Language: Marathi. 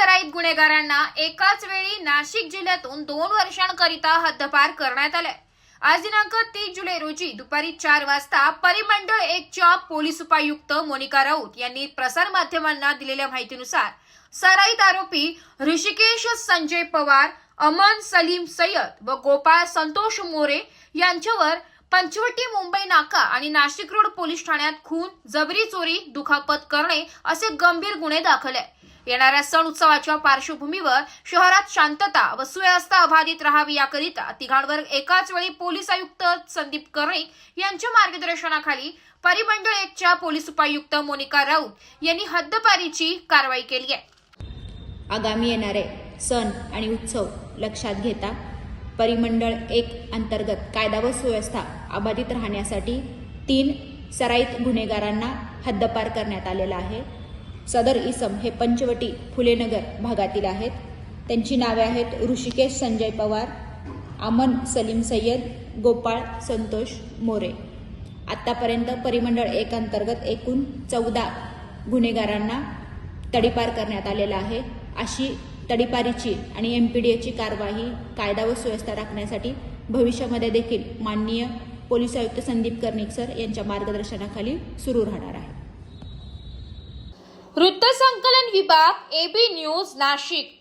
सराईत गुन्हेगारांना एकाच वेळी नाशिक जिल्ह्यातून 2 वर्षांकरिता हद्दपार करण्यात आले। आज दिनांक 30 जुलै रोजी दुपारी 4 वाजता परिमंडळ 1 च्या पोलीस उपायुक्त मोनिका राऊत यांनी प्रसार माध्यमांना दिलेल्या माहितीनुसार सराईत आरोपी ऋषिकेश संजय पवार, अमन सलीम सय्यद व गोपाळ संतोष मोरे यांच्यावर पंचवटी मुंबई नाका आणि नाशिक रोड पोलीस ठाण्यात खून, जबरी चोरी, दुखापत करणे असे गंभीर गुन्हे दाखल आहे। येणाऱ्या सण उत्सवाच्या पार्श्वभूमीवर शहरात शांतता व सुव्यवस्था अबाधित राहावी याकरिता तिघांवर एकाच वेळी पोलीस आयुक्त संदीप कर्णिक यांच्या मार्गदर्शनाखाली परिमंडळ 1 च्या पोलीस उपायुक्त मोनिका राऊत यांनी हद्दपारीची कारवाई केली आहे। आगामी येणारे सण आणि उत्सव लक्षात घेता परिमंडळ 1 अंतर्गत कायदा व सुव्यवस्था अबाधित राहण्यासाठी 3 सराईत गुन्हेगारांना हद्दपार करण्यात आलेला आहे। सदर इसम हे पंचवटी फुलेनगर भागातील आहेत। त्यांची नावे आहेत ऋषिकेश संजय पवार, अमन सलीम सय्यद, गोपाळ संतोष मोरे। आतापर्यंत परिमंडळ 1 अंतर्गत एकूण 14 गुन्हेगारांना तडीपार करण्यात आलेला आहे। अशी तडीपारीची आणि MPDAची कारवाई कायदा व सुव्यवस्था राखण्यासाठी भविष्यामध्ये देखील माननीय पोलीस आयुक्त संदीप कर्णिक सर यांच्या मार्गदर्शनाखाली सुरू राहणार आहे। वृत्तसंकलन विभाग, AB न्यूज, नाशिक।